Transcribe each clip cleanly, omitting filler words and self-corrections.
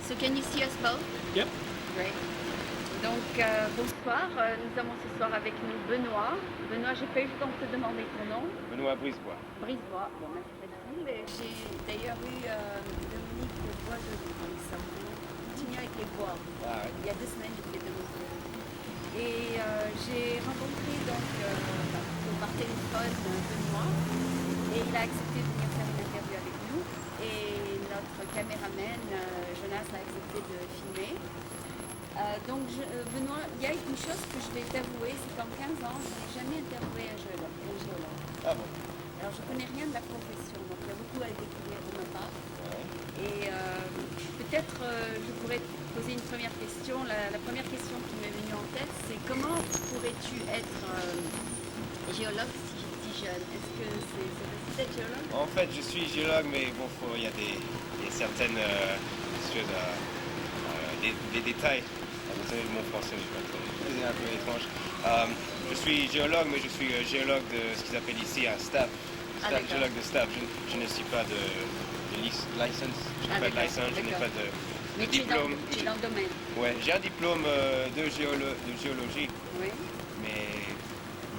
So can you see us both? Yep. Great. Donc bonsoir, nous avons ce soir avec nous Benoît. Benoît, j'ai pas eu le temps de te demander ton nom. Benoît Brisebois. Brisebois, bon, ben, c'est facile. Et j'ai d'ailleurs eu Dominique Bois de continue avec les bois. Ah ouais. Il y a 2 semaines, je voulais démontrer. Et j'ai rencontré donc par téléphone Benoît et il a accepté de venir faire une interview avec nous. Et notre caméraman Jonas a accepté de filmer. Donc Benoît, il y a une chose que je vais t'avouer, c'est qu'en 15 ans, je n'ai jamais interviewé un géologue. Ah bon. Alors je connais rien de la profession, donc il y a beaucoup à découvrir de ma part. Ouais. Et peut-être je pourrais te poser une première question. La première question qui m'est venue en tête, c'est comment pourrais-tu être géologue si jeune? Est-ce que c'est facile d'être géologue? En fait, je suis géologue, mais bon, il y a certaines choses, des détails. Désolé, mon français c'est un peu étrange. Je suis géologue, mais je suis géologue de ce qu'ils appellent ici un staff. Géologue de staff. Je ne suis pas de licence. Je n'ai pas de licence, je n'ai pas de diplôme. Tu es dans le domaine. Ouais, j'ai un diplôme de géologie. Oui. Mais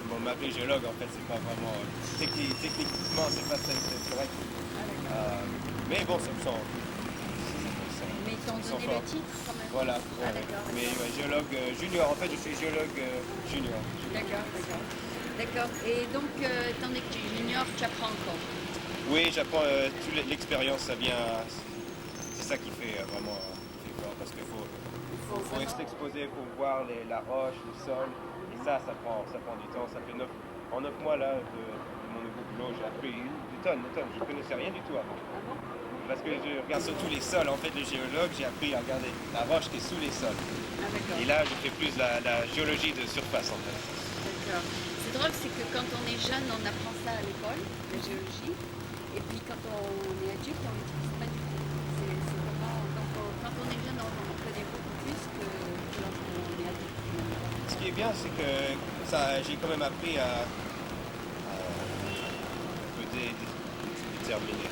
bon, m'appeler géologue, en fait, c'est pas vraiment. Techniquement, c'est pas très correct. Mais bon, ça me semble. Mais ils t'ont donné le titre quand même. Voilà. Ah, d'accord. Mais géologue junior, en fait, je suis géologue junior. D'accord. Et donc, étant donné que tu es junior, tu apprends encore. Oui, j'apprends toute l'expérience, ça vient. C'est ça qui fait vraiment fort, parce qu'il faut s'exposer pour voir la roche, le sol. Et ça prend du temps. Ça fait en 9 mois là, de mon nouveau boulot, j'ai appris des tonnes. Je ne connaissais rien du tout avant. Ah bon? Parce que je regarde surtout les sols. En fait, le géologue, j'ai appris à regarder la roche qui est sous les sols. Ah, d'accord. Et là, je fais plus la géologie de surface, en fait. D'accord. C'est drôle, c'est que quand on est jeune, on apprend ça à l'école, la géologie. Et puis quand on est adulte, on ne l'utilise pas du tout. C'est vraiment... Donc, quand on est jeune, on connaît beaucoup plus que lorsqu'on est adulte. Ce qui est bien, c'est que j'ai quand même appris à déterminer.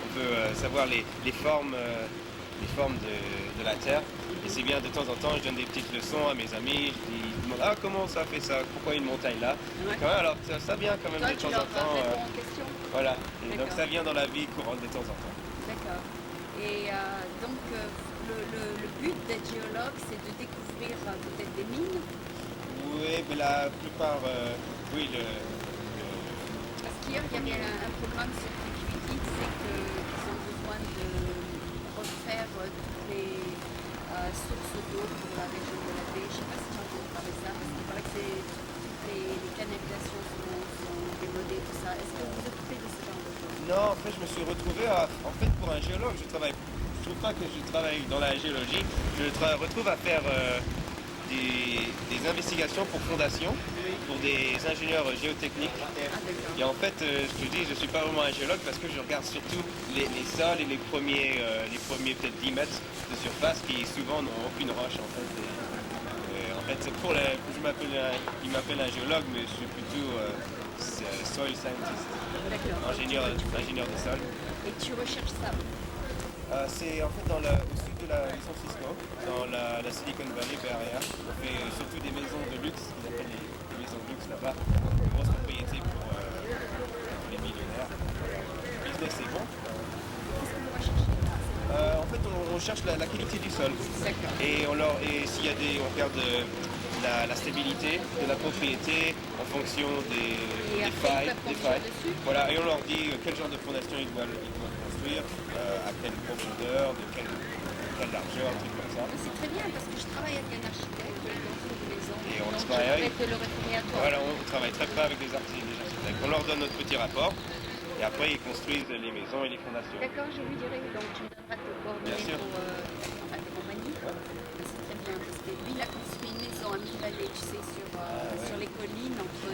On peut savoir les formes de la Terre. Et c'est bien, de temps en temps, je donne des petites leçons à mes amis. Ils me demandent comment ça fait ça, pourquoi une montagne là. Ouais. Alors ça vient quand même Toi, de tu temps leur en temps. réponds aux questions. Voilà. Et donc D'accord. ça vient dans la vie courante de temps en temps. D'accord. Et donc, le but d'être géologue, c'est de découvrir peut-être des mines. Oui, mais la plupart, oui, Parce qu'hier, il y avait un programme sur Wikipedia, c'est qu'ils ont besoin de refaire toutes les sources d'eau pour la région de la baie. Je ne sais pas si tu as entendu parler de ça, parce qu'il paraît que toutes les canalisations sont démodées, tout ça. Est-ce que vous vous occupez de ce genre de choses? Non, en fait, je me suis retrouvé en fait, pour un géologue, je trouve pas que je travaille dans la géologie, je retrouve à faire des investigations pour fondations, pour des ingénieurs géotechniques. Ah, d'accord. Et en fait, je te dis, je suis pas vraiment un géologue parce que je regarde surtout les sols et les premiers peut-être 10 mètres de surface qui souvent n'ont aucune roche en fait. En fait, il m'appelle un géologue, mais je suis plutôt soil scientist, D'accord. ingénieur de sol. Et tu recherches ça? C'est en fait au sud de San Francisco, dans la Silicon Valley Bay Area. On fait surtout des maisons de luxe, qu'on appelle les maisons de luxe là-bas, de grosses propriétés pour les millionnaires. Le business est bon. Qu'est-ce que vous recherchez? En fait, on cherche la qualité du sol. D'accord. Et s'il y a on regarde la stabilité de la propriété en fonction Et des après, failles. ils peuvent construire dessus? Voilà, et on leur dit quel genre de fondation ils doivent construire, à quelle profondeur, de quelle largeur, un truc comme ça. C'est très bien parce que je travaille avec un architecte dans une maison. Et on donc travaille. je pourrais te le référer à toi. Voilà, on travaille très près avec des architectes. On leur donne notre petit rapport et après ils construisent les maisons et les fondations. D'accord, je lui dirai. Donc tu me donneras tes coordonnées Bien sûr. pour la compagnie. Mais c'est très bien parce que lui il a construit une maison à Mille-Vallées, tu sais, sur les collines entre.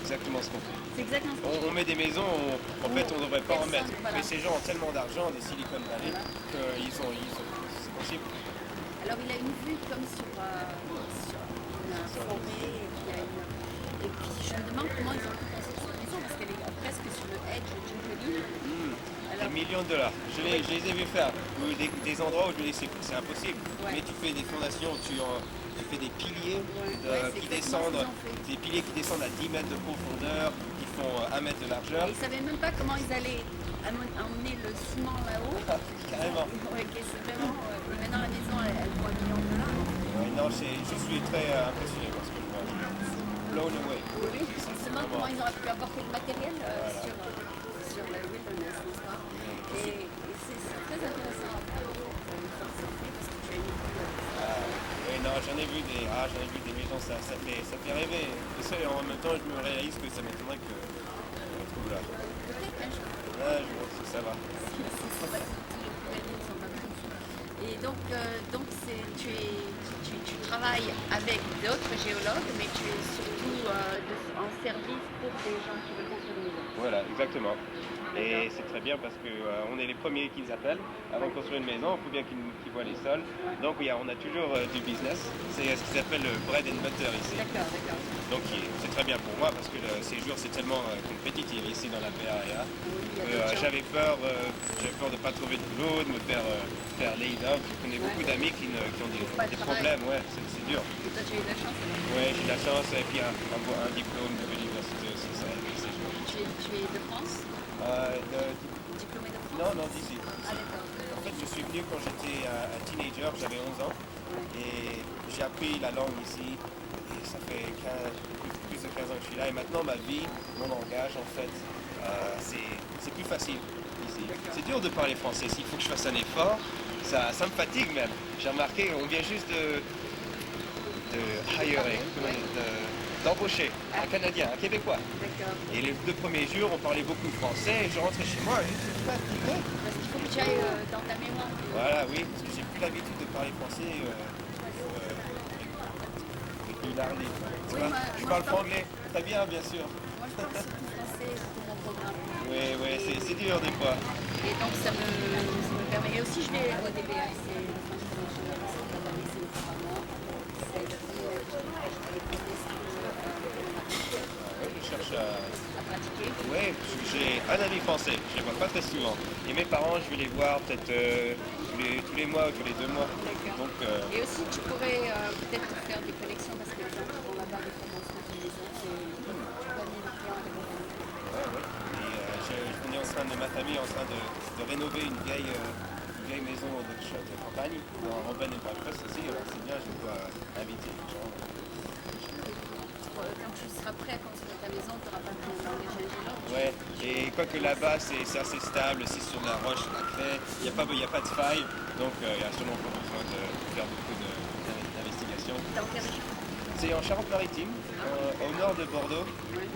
Exactement ce qu'on fait. C'est exactement ce que On met des maisons, en fait on ne devrait pas en mettre. Personne, voilà. Mais ces gens ont tellement d'argent, des Silicon Valley, c'est possible. Alors il a une vue comme sur une forêt et puis je me demande comment ils ont pu construire cette maison parce qu'elle est presque sur le edge d'une colline. des millions de dollars. Je les ai vus faire. Ou des endroits où je me dis c'est impossible. Ouais. Mais tu fais des fondations, tu fais des piliers c'est qui exactement ce descendent, qu'ils ont fait. des piliers qui descendent à 10 mètres de profondeur, qui font 1 mètre de largeur. Et ils savaient même pas comment ils allaient emmener le ciment là-haut. Carrément. Ouais, c'est vraiment. Et maintenant la maison elle vaut 1 million de dollars. Ouais, non, je suis très impressionné parce que je vois. Blown away. Oui, on se demande comment ils auraient pu apporter le matériel sur le wilderness, n'est-ce pas? Et c'est très intéressant à voir une fois que c'est fait, parce que tu as une idée. Oui, non, j'en ai vu des maisons, ça fait rêver. Et ça, en même temps, je me réalise que ça m'étonnerait que on trouve là. Peut-être qu'un jour, Ouais, je vois que ça va. si c'est pas toutes les poubelles ne sont pas prises. Et donc tu travailles avec d'autres géologues, mais tu es surtout en service pour des gens qui veulent construire une maison. Voilà, exactement. Et c'est très bien parce que on est les premiers qu'ils appellent avant de construire une maison. Il faut bien qu'ils voient les sols. Donc oui, on a toujours du business. C'est ce qu'ils appellent le bread and butter ici. D'accord. Donc c'est très bien pour moi parce que le séjour c'est tellement compétitif ici dans la Bay Area. Oui, il y a d'autres gens. J'avais peur de pas trouver de boulot, de me faire laid off. Je connais beaucoup d'amis qui ont Pas de des travail. problèmes. Ouais, c'est dur. Et toi tu as eu de la chance. Ouais, j'ai de la chance et puis un diplôme de l'université aussi, ça aide le séjour. Tu es de France, Diplômé de France? Non, d'ici. Ah d'accord. En fait, je suis venu quand j'étais un teenager, j'avais 11 ans, et j'ai appris la langue ici, et ça fait plus de 15 ans que je suis là, et maintenant ma vie, mon langage, en fait, c'est plus facile ici. C'est dur de parler français, s'il faut que je fasse un effort, ça me fatigue même. J'ai remarqué, on vient juste de hirer, d'embaucher un Canadien, un Québécois. D'accord. Et les 2 premiers jours, on parlait beaucoup français, et je rentrais chez moi, et j'étais fatigué. Parce qu'il faut que tu ailles dans ta mémoire. Voilà, oui, parce que j'ai plus l'habitude de parler français avec Hilardi. Oui, moi, Je moi, parle je parle- anglais, très bien, bien sûr. Moi je parle surtout français pour mon programme. Oui, c'est dur des fois. Et donc ça me permet. Et aussi je vais au DBA, c'est le French International, c'est pas la lycée par mois. C'est ici les business Je cherche à... à pratiquer. Oui, j'ai un ami français, je les vois pas très souvent. Et mes parents, je vais les voir peut-être tous les mois ou tous les 2 mois. D'accord. Donc, Et aussi tu pourrais peut-être faire des connexions parce que les gens qui vont là-bas des fois vont se faire une maison et tu connais les clients des compagnies. ouais. Et on est ma famille est en train de rénover une vieille maison de campagne en Bed and Breakfast aussi. Alors c'est bien, je dois inviter les gens. Quand tu seras prêt à construire ta maison, tu n'auras pas besoin d'engager un géologue. Ouais, et quoique là-bas c'est assez stable, c'est sur la roche, la craie, il n'y a pas de faille, donc il n'y a absolument pas besoin de faire beaucoup d'investigation. Dans quelle région? C'est en Charente-Maritime, au nord de Bordeaux, Oui.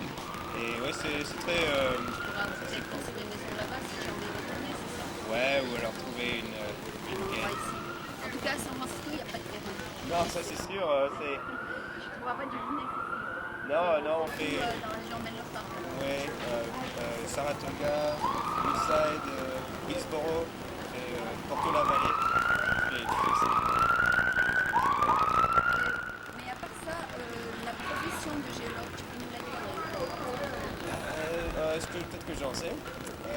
et ouais, c'est très... Tu pourras peut-être construire une maison là-bas si tu as envie de retourner, c'est ça? ouais, ou alors trouver une On va quai. ici. En tout cas, à San Francisco, il n'y a pas de terrain. Non, ça c'est sûr, c'est... Tu ne trouveras pas du business ici. Non, on fait... Dans la région Menlo Park. ouais, Saratoga, Hillside, Hillsborough, et Porto-la-Vallée. Mais à part ça, la profession de géologue, tu peux nous la dire? Peut-être que j'en sais.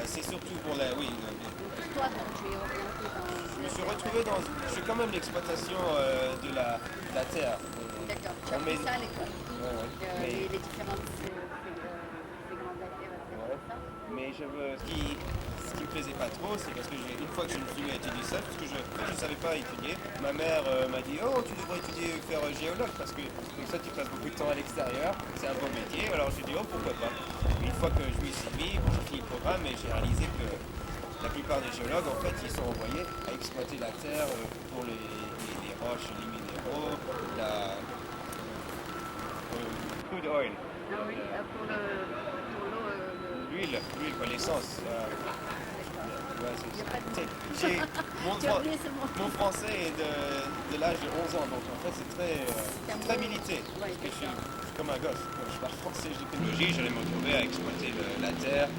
C'est surtout pour la... Oui, Donc toi, donc, tu es orienté dans... je me suis retrouvé dans... Je fais quand même l'exploitation de la terre. D'accord, tu as On appris met- ça à l'école. Ouais. Mais, Les différentes segments d'affaires, ouais. c'est ça? Mais ce qui me plaisait pas trop, c'est parce que une fois que je me suis mis à étudier ça, parce que je savais pas étudier, ma mère m'a dit oh tu devrais faire géologue parce que comme ça tu passes beaucoup de temps à l'extérieur, c'est un bon métier. Alors j'ai dit oh pourquoi pas. Et une fois que je m'y suis mis, bon, j'ai fini le programme et j'ai réalisé que la plupart des géologues en fait ils sont envoyés à exploiter la terre pour les roches, les minéraux, la crude oil. Ah oui, pour l'eau, L'huile, quoi, l'essence. Ouais, il n'y a pas de... j'ai- Tu as oublié ce mot. mon français est de l'âge de 11 ans, donc en fait c'est très milité. Parce que je suis comme un gosse. Quand je parle français, j'ai technologie, j'allais me retrouver à exploiter la terre.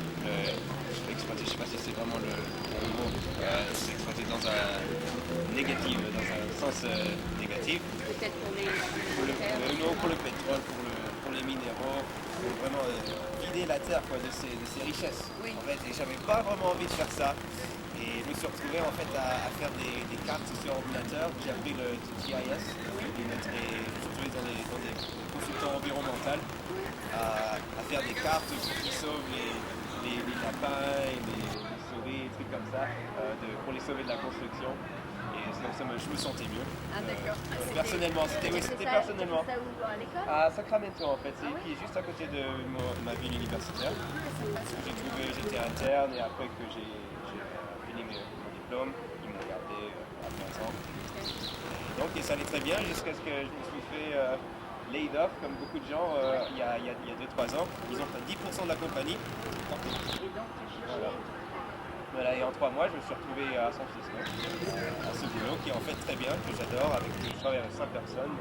Exploiter, je sais pas si c'est vraiment le bon mot. C'est exploiter dans un négatif, dans un sens négatif. Peut-être pour les Non, pour le pétrole, pour pour les minéraux, pour vraiment vider la terre quoi, de ses richesses. Oui. En fait, et j'avais pas vraiment envie de faire ça. Et je me suis retrouvé en fait à faire des cartes sur ordinateur. J'ai appris le GIS et je me suis retrouvé dans des consultants environnementaux à faire des cartes qui sauvent les lapins et les souris, des trucs comme ça, pour les sauver de la construction. Et donc je me sentais mieux. Ah d'accord. Personnellement, c'était personnellement. C'était ça où, à l'école? À Sacramento en fait, Ah ouais? qui est juste à côté de ma ville universitaire. Ah, J'étais interne et après que j'ai fini mon diplôme, ils m'ont gardé à plein temps. Donc et ça allait très bien jusqu'à ce que je me suis fait laid off comme beaucoup de gens il y a 2-3 ans. Ils ont fait 10% de la compagnie. Et donc, Voilà. Voilà, et en 3 mois, je me suis retrouvé à San Francisco, à ce boulot qui est en fait très bien, que j'adore, je travaille avec 5 personnes.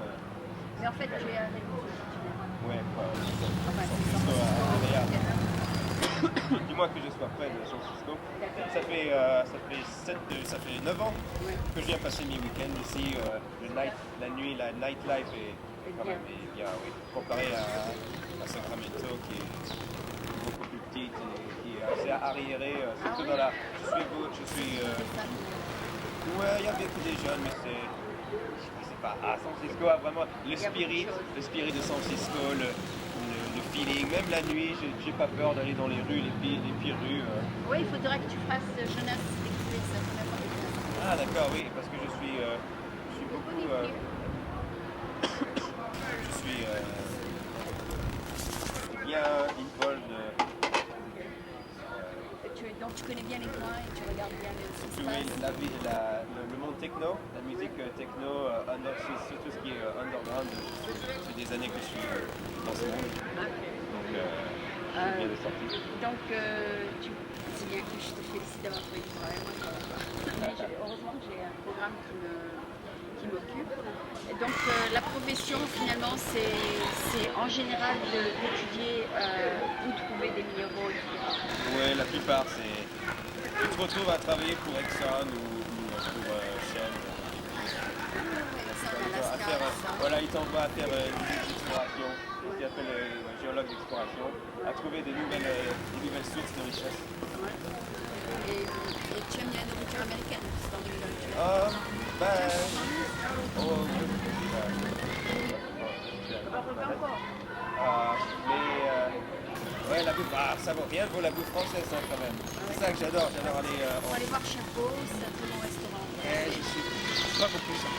mais en fait, tu es avec Ouais, quoi. Enfin, San c'est Francisco, à Montréal. D'accord. Dis-moi que je sois près de San Francisco. Ça fait 9 ans Ouais. que je viens passer mes week-ends ici. La nuit, la nightlife est quand même bien, oui. Comparé à Sacramento qui est beaucoup plus petite et qui est assez arriérée. Surtout dans la. Ouais, il y avait que des jeunes, mais c'est pas. À San Francisco a vraiment le spirit de San Francisco, le feeling. Même la nuit, j'ai pas peur d'aller dans les rues, les pires rues. Oui, il faudrait que tu fasses jeunesse découvrir ça. Ah d'accord, oui, parce que je suis beaucoup. Je suis bien involved. Donc tu connais bien les coins et tu regardes bien ce qui se Oui, passe. le monde techno, la musique techno, surtout ce qui est underground. C'est des années que je suis dans ce monde. Donc je suis bien de sortie. Donc c'est bien que je te félicite d'avoir trouvé du travail. Moi, ça va pas. Mais heureusement que j'ai un programme qui m'occupe. Et donc la profession finalement c'est en général d'étudier où trouver des minéraux, etc. Oui, la plupart c'est. Tu te retrouves à travailler pour Exxon ou pour Shell. Voilà, ils t'envoient à faire des explorations, ce qu'ils appellent le géologue d'exploration, à trouver des nouvelles sources de richesse. Ouais. Et tu aimes bien la nourriture américaine, c'est dans les nourritures. Ouais, la bouffe, ça vaut rien vaut la bouffe française hein, quand même. C'est ça que j'adore aller On va aller voir Chapeau, c'est un très bon restaurant. je suis pas beaucoup ça.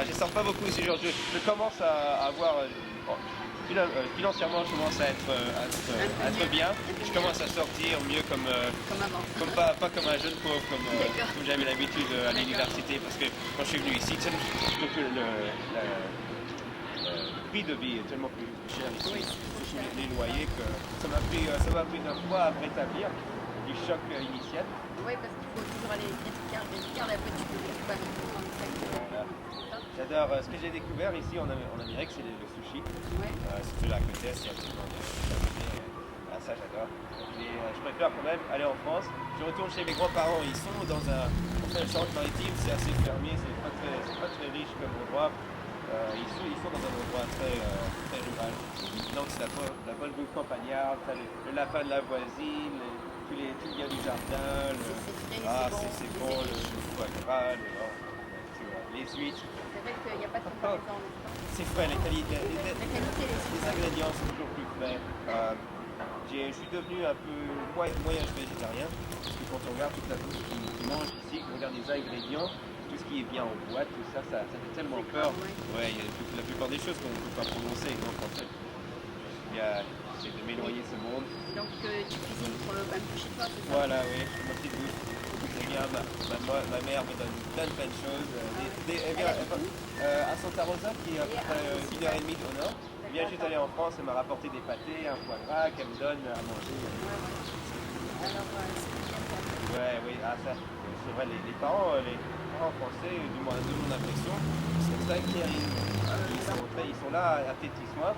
Je sors pas beaucoup ces jours. Je commence à avoir financièrement, je commence à être bien. Je commence à sortir mieux comme Comme avant. pas comme un jeune pauvre comme j'avais l'habitude à l'université parce que quand je suis venu ici, je trouve que le prix de vie est tellement plus cher ici. Oui, c'est trop cher. Les loyers que ça m'a pris 9 mois à rétablir du choc initial. Oui, parce qu'il faut toujours aller vite, et après tu peux pas prendre ça. Voilà. J'adore ce que j'ai découvert ici en Amérique, c'est le sushi. Ouais. Surtout la côte est, il y a absolument ça j'adore. Mais je préfère quand même aller en France. Je retourne chez mes grands-parents, ils sont dans enfin, le Charente-Maritime, c'est assez fermé, c'est pas très riche comme endroit. Ils sont dans un endroit très rural. Donc c'est la bonne bouffe campagnarde, le lapin de la voisine, tout il y a du jardin, c'est bon, le foie gras, les huîtres. C'est vrai qu'il n'y a pas de comparaison. C'est frais, les ingrédients sont toujours plus frais. Je suis devenu un peu moyen végétarien, parce que quand on regarde toute la bouffe qu'ils mangent ici, qu'on regarde les ingrédients, tout ce qui est bien en boîte, tout ça, ça fait tellement peur. Ouais, il y a la plupart des choses qu'on ne peut pas prononcer. Donc en fait, j'essaie de m'éloigner de ce monde. Donc tu cuisines pour le même chez toi, c'est ça? Voilà, oui, ma petite bouche. C'est bien, ma mère me donne plein de choses. Elle vient à Santa Rosa, qui est à peu près 1h30 au nord. Elle vient juste aller en France, elle m'a rapporté des pâtés, un foie gras qu'elle me donne à manger. Alors c'est bien ça. Ouais, oui, ça, c'est vrai, les parents français, du moins de mon impression, sont très caring. Ils Ils sont là à Tétis-moi.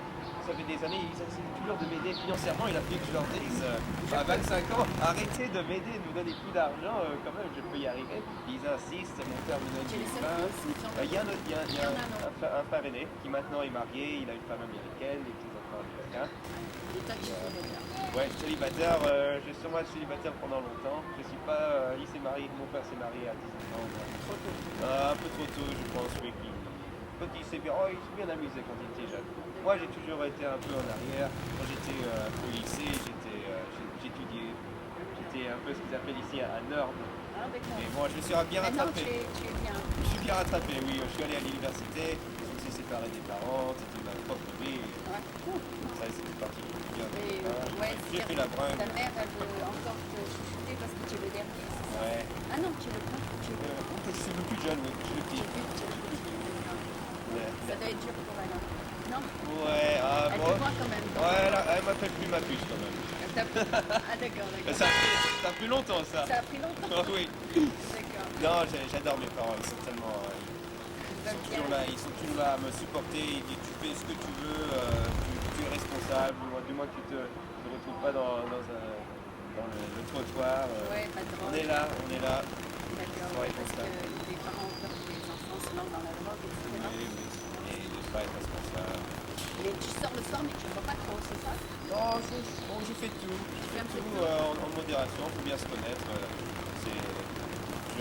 Ça fait des années, ils essaient toujours de m'aider financièrement. Il a fallu que je leur dise à 25 ans, arrêtez de m'aider, de me donner plus d'argent, quand même, je peux y arriver. Ils insistent, mon père me donne Tu es des le seul pains. fils? Il y a, il y a- il y a Il y en a un autre. un frère aîné qui maintenant est marié, il a une femme américaine, des petits-enfants américains. Et toi, tu es célibataire. Ouais, célibataire, je suis sûrement être célibataire pendant longtemps. Je suis pas, il s'est marié, mon père s'est marié à 19 ans. Trop tôt. Un peu trop tôt, je pense, oui. Quand il s'est bien, il s'est bien amusé quand il était jeune. Moi, j'ai toujours été un peu en arrière. Quand j'étais au lycée, j'étudiais, j'étais un peu ce qu'ils appellent ici un nerd. Ah, d'accord. Et moi, je me suis bien Maintenant, rattrapé. tu es bien. Je suis bien rattrapé, oui. Je suis allé à l'université, je me suis séparé des parents, c'était ma propre vie. Ouais. Ça, c'était parti bien. Et, ouais, J'ai fait la bringue. ta mère, elle veut encore te chouchouter parce que tu es le dernier, c'est ça? Ouais. Ah non, tu es le plus. Tu es le Je suis le plus jeune, oui. Je suis le petit. Ça doit être dur pour elle. Hein. Non? Ouais, Elle bon. te voit quand même. Ouais, elle m'appelle plus ma puce quand même. Ah d'accord, d'accord. Ça a pris longtemps ça. Ça a pris longtemps. Ah oui. D'accord. Non, j'adore mes parents, ils sont tellement. Ils sont toujours là à me supporter, ils disent tu fais ce que tu veux, tu es responsable, du moins que tu te retrouves pas dans le trottoir. Ouais, pas de On drogue. est là, on est là. D'accord, Ouais, parce comme ça. que les parents ont peur que les enfants se lancent dans la drogue, etc. Oui, oui. Et de ne pas être responsable. Mais tu sors le soir, mais tu ne bois pas trop, c'est ça? Non, je fais tout. Je fais un peu tout tout. en modération, il faut bien se connaître.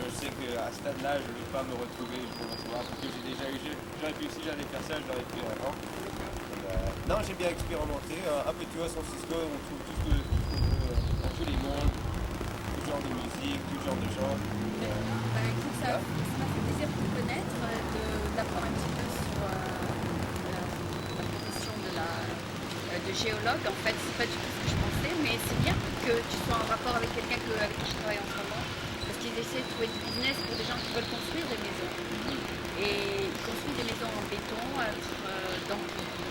Je sais qu'à ce stade-là, je ne vais pas me retrouver pour le soir, parce que j'ai déjà eu, j'aurais pu, si j'allais faire ça, je l'aurais fait avant. Non, j'ai bien expérimenté. Un peu, tu vois, San Francisco, on trouve tout ce qu'on veut, dans tous les mondes, tout genre de musique, tout genre de gens. Bah, écoute, ça m'a fait plaisir de te connaître, d'apprendre un petit peu sur la profession de géologue. En fait, c'est pas du tout ce que je pensais, mais c'est bien que tu sois en rapport avec quelqu'un avec qui je travaille en ce moment. Parce qu'ils essaient de trouver du business pour des gens qui veulent construire des maisons. Et ils construisent des maisons en béton, donc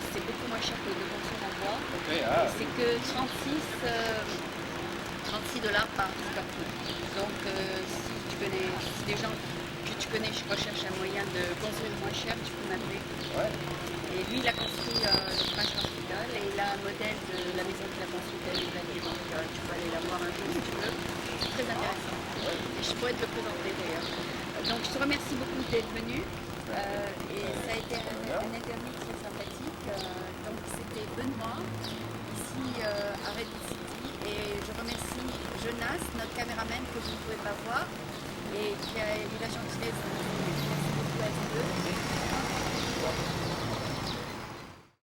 c'est beaucoup moins cher que de construire en bois. Okay, Et c'est que 36 dollars par square foot. Donc si des gens que tu connais recherchent un moyen de construire moins cher, tu peux m'appeler. ouais. Et lui, il a construit le French Hospital et il a un modèle de la maison qu'il a construite à l'Italie. Donc tu peux aller la voir un jour si tu veux. C'est très intéressant. Et je pourrais te le présenter d'ailleurs. Donc je te remercie beaucoup d'être venu. Et ça a été un interview très sympathique. Donc c'était Benoît, ici à Redwood City. Et je remercie Jonas, notre caméraman que vous ne pouvez pas voir, et qui a eu la gentillesse de nous. Merci beaucoup à vous deux.